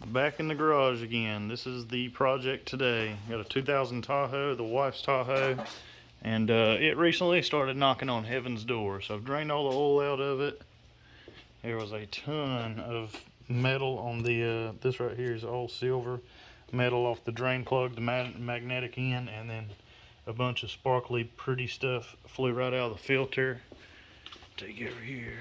Back in the garage again. This is the project today. Got a 2000 Tahoe, the wife's Tahoe, and it recently started knocking on heaven's door. So I've drained all the oil out of it. There was a ton of metal on the, this right here is all silver metal off the drain plug, the magnetic end, and then a bunch of sparkly pretty stuff flew right out of the filter. Take it over here.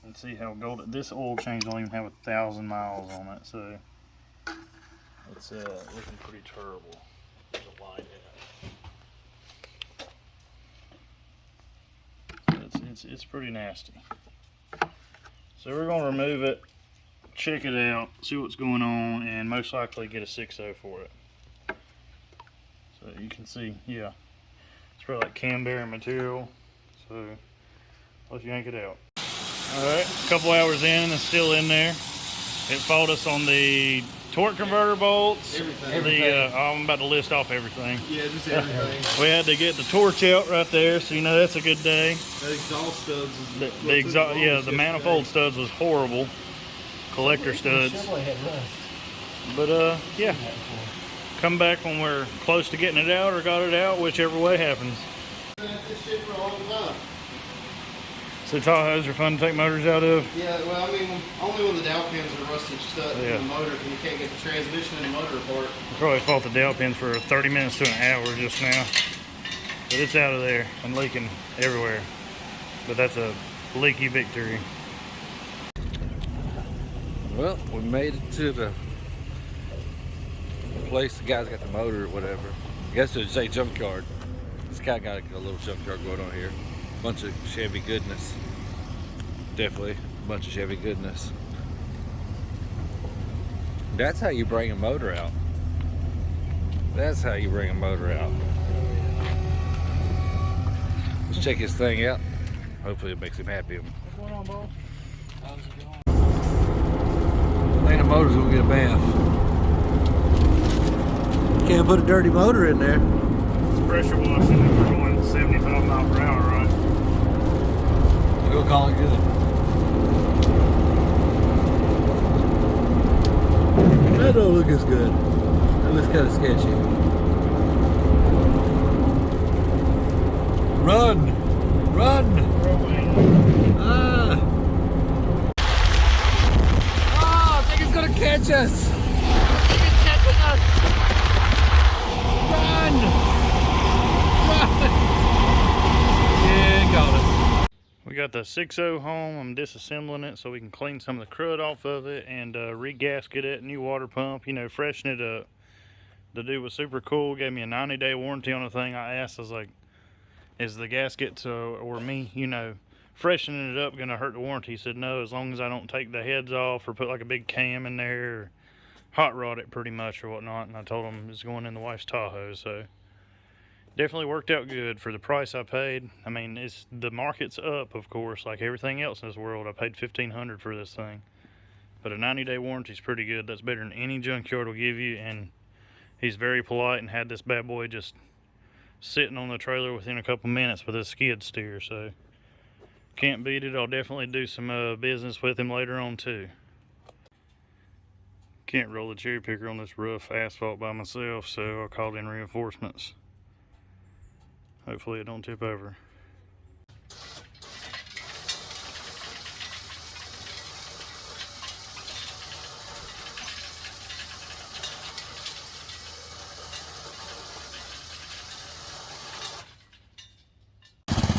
And see how golden, this oil change don't even have 1,000 miles on it, so it's looking pretty terrible. There's a light in it. It's pretty nasty. So we're gonna remove it, check it out, see what's going on, and most likely get a 6.0 for it. So you can see, yeah, it's probably like cam bearing material. So let's yank it out. Alright, a couple hours in and it's still in there. It faulted us on the torque converter bolts. Everything. I'm about to list off everything. Yeah, just everything. We had to get the torch out right there, so you know that's a good day. The exhaust studs. The manifold studs was horrible. Collector studs. But yeah. Come back when we're close to getting it out or got it out, whichever way happens. So Tahoes are fun to take motors out of? Yeah, well, I mean, only when the dowel pins are rusted shut in the motor and you can't get the transmission and the motor apart. I probably fought the dowel pins for 30 minutes to an hour just now. But it's out of there and leaking everywhere. But that's a leaky victory. Well, we made it to the place the guys got the motor or whatever. I guess it'd say junkyard. This guy got a little junkyard going on here. Bunch of Chevy goodness. Definitely a bunch of Chevy goodness. That's how you bring a motor out. That's how you bring a motor out. Let's check his thing out. Hopefully it makes him happy. What's going on, boss? How's it going? Man, the motor's gonna get a bath. Can't put a dirty motor in there. It's pressure washing if we're going 75 miles per hour, right? We'll call it good. That don't look as good. That looks kind of sketchy. Run! Run! Ah! Oh, I think it's gonna catch us! I think it's catching us! Run! Run! Yeah, it got us. We got the 6.0 home. I'm disassembling it so we can clean some of the crud off of it and re-gasket it, new water pump, you know, freshen it up. The dude was super cool, gave me a 90-day warranty on the thing. I asked, I was like, is the gasket or me, you know, freshening it up gonna hurt the warranty? He said no, as long as I don't take the heads off or put like a big cam in there or hot rod it pretty much or whatnot. And I told him it's going in the wife's Tahoe, so definitely worked out good for the price I paid. I mean, the market's up, of course, like everything else in this world. I paid $1,500 for this thing, but a 90-day warranty is pretty good. That's better than any junkyard will give you, and he's very polite and had this bad boy just sitting on the trailer within a couple minutes with a skid steer, so can't beat it. I'll definitely do some business with him later on too. Can't roll the cherry picker on this rough asphalt by myself, so I called in reinforcements. Hopefully it don't tip over.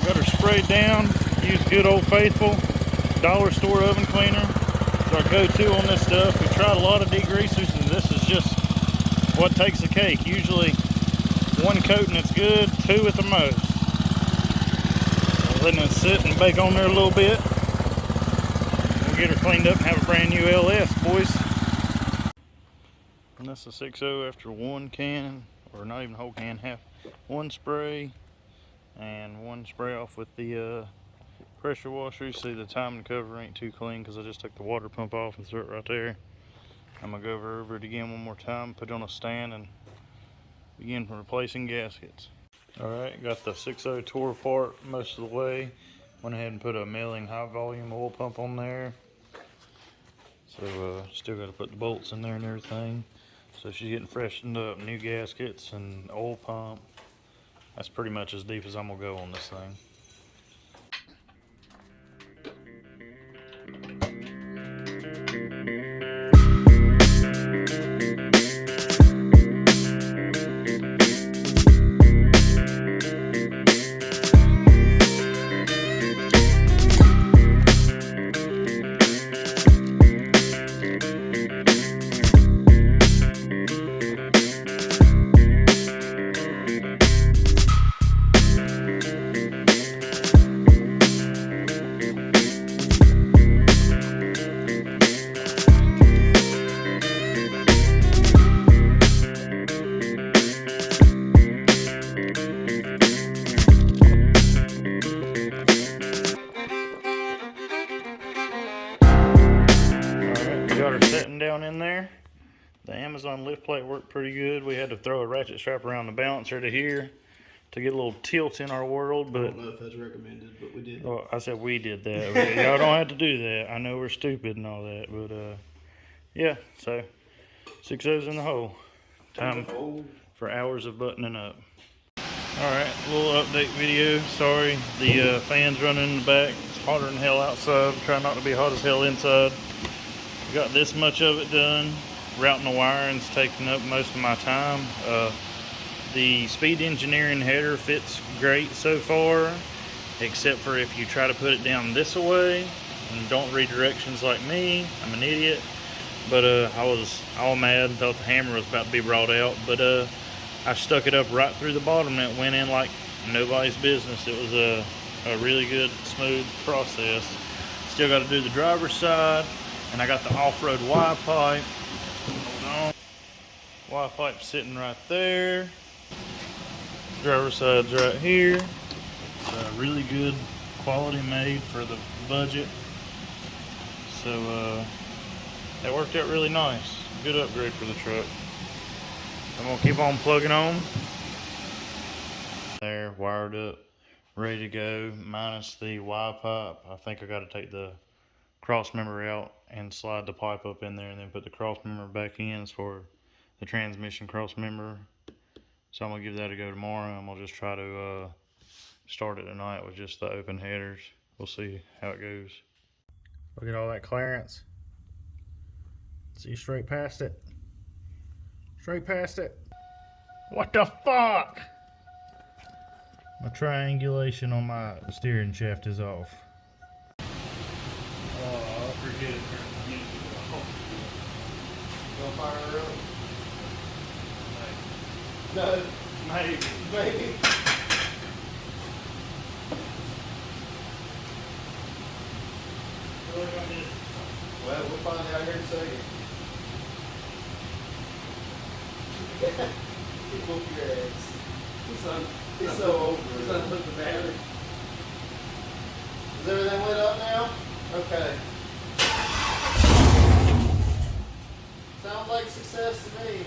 Got her sprayed down. Use good old faithful dollar store oven cleaner. It's our go-to on this stuff. We've tried a lot of degreasers and this is just what takes the cake. Usually one coat and it's good, two at the most. Letting it sit and bake on there a little bit. We'll get her cleaned up and have a brand new LS, boys. And that's a 6.0 after one can, or not even a whole can, one spray and one spray off with the pressure washer. You see the timing cover ain't too clean because I just took the water pump off and threw it right there. I'm gonna go over it again one more time, put it on a stand and begin replacing gaskets. Alright, got the 6.0 tore apart most of the way. Went ahead and put a milling high volume oil pump on there. So still got to put the bolts in there and everything. So she's getting freshened up, new gaskets and oil pump. That's pretty much as deep as I'm gonna go on this thing. Down in there. The Amazon lift plate worked pretty good. We had to throw a ratchet strap around the balancer to here to get a little tilt in our world, but I don't know if that's recommended, but we did. Oh, I said we did that. Y'all don't have to do that. I know we're stupid and all that, but yeah. So 6.0's in the hole. Time for hours of buttoning up. All right, a little update video. Sorry, the fan's running in the back. It's hotter than hell outside. Try not to be hot as hell inside. Got this much of it done. Routing the wiring's taking up most of my time. The Speed Engineering header fits great so far, except for if you try to put it down this way and don't read directions like me. I'm an idiot. But I was all mad and thought the hammer was about to be brought out. But I stuck it up right through the bottom and it went in like nobody's business. It was a really good, smooth process. Still got to do the driver's side. And I got the off-road Y pipe. Hold on. Y pipe sitting right there. Driver's side's right here. It's really good quality made for the budget. So that worked out really nice. Good upgrade for the truck. I'm gonna keep on plugging on. There, wired up, ready to go. Minus the Y pipe. I think I got to take the cross member out and slide the pipe up in there and then put the cross member back in for the transmission cross member. So I'm gonna give that a go tomorrow. I'm gonna just try to start it tonight with just the open headers. We'll see how it goes. Look at all that clearance. See straight past it. Straight past it. What the fuck? My triangulation on my steering shaft is off. Forget it. Gonna fire her up? No. Maybe. Well, we'll find out here in a second. You whoop your ass. It's so over. It's unhooked the battery. Is everything lit up now? Okay. Sounds like success to me.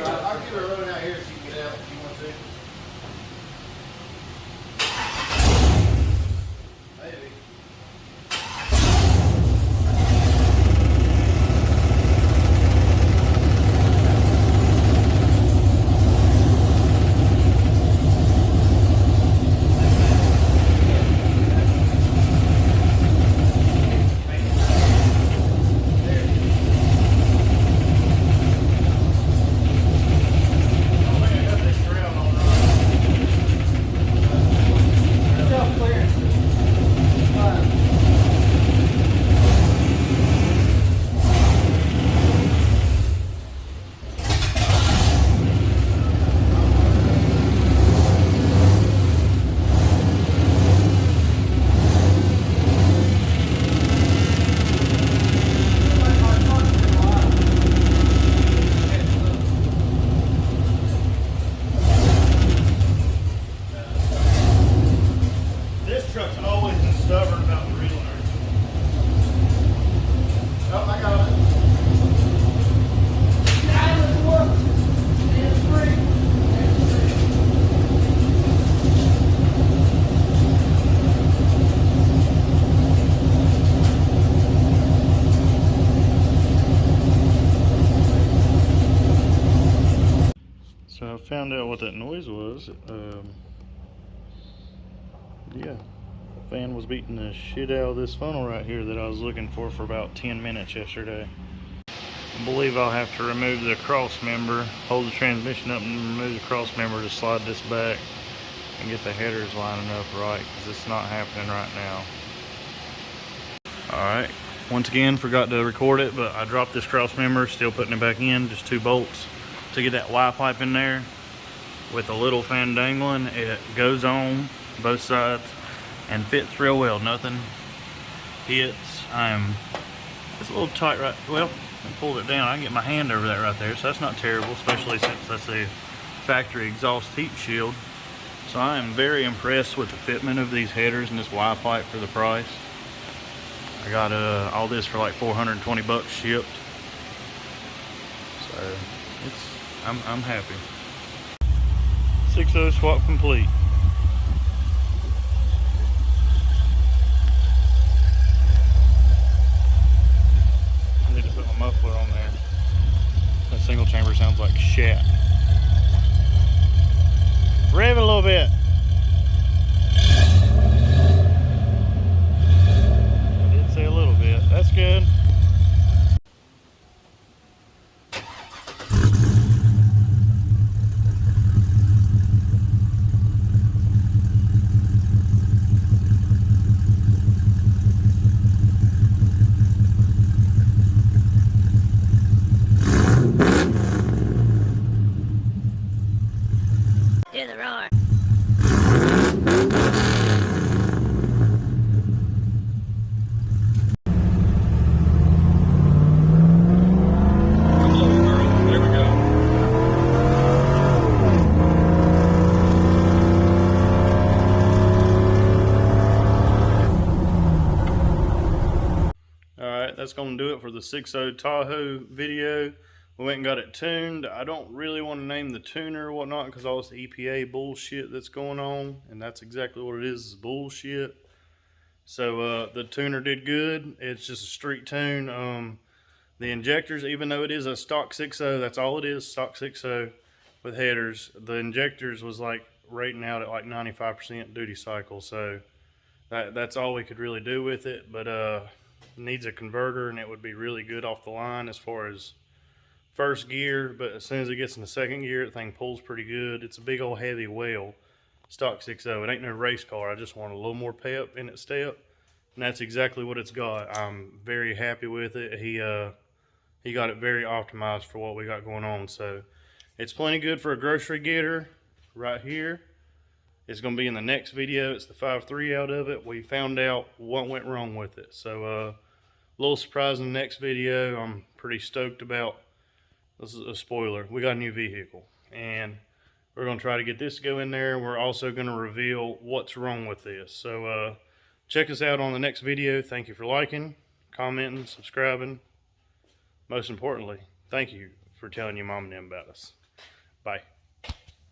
I'll give her a run out here so you can get out if you want to. Maybe. So I found out what that noise was. Yeah, the fan was beating the shit out of this funnel right here that I was looking for about 10 minutes yesterday. I believe I'll have to remove the cross member, hold the transmission up and remove the cross member to slide this back and get the headers lining up right, because it's not happening right now. Alright, once again forgot to record it, but I dropped this cross member, still putting it back in, just 2 bolts to get that Y pipe in there with a little fan dangling. It goes on both sides and fits real well, nothing hits. It's a little tight right, well, I pulled it down, I can get my hand over that right there, so that's not terrible, especially since that's a factory exhaust heat shield. So I am very impressed with the fitment of these headers and this Y pipe for the price. I got all this for like 420 bucks shipped. So I'm happy. 6.0 swap complete. I need to put my muffler on there. That single chamber sounds like shit. Rev it a little bit. I did say a little bit. That's good. Hear the roar. There we go. Alright, that's going to do it for the 6.0 Tahoe video. We went and got it tuned. I don't really want to name the tuner or whatnot because all this EPA bullshit that's going on, and that's exactly what it is bullshit. So the tuner did good. It's just a street tune. The injectors, even though it is a stock 6.0, that's all it is, stock 6.0 with headers. The injectors was like rating out at like 95% duty cycle, so that's all we could really do with it. But needs a converter, and it would be really good off the line as far as first gear, but as soon as it gets in the second gear, the thing pulls pretty good. It's a big old heavy wheel, stock 6.0. It ain't no race car. I just want a little more pep in its step, and that's exactly what it's got. I'm very happy with it. He got it very optimized for what we got going on, so it's plenty good for a grocery getter right here. It's going to be in the next video. It's the 5.3 out of it. We found out what went wrong with it, so a little surprise in the next video. I'm pretty stoked about. This is a spoiler. We got a new vehicle, and we're going to try to get this to go in there. We're also going to reveal what's wrong with this. So check us out on the next video. Thank you for liking, commenting, subscribing. Most importantly, thank you for telling your mom and them about us. Bye.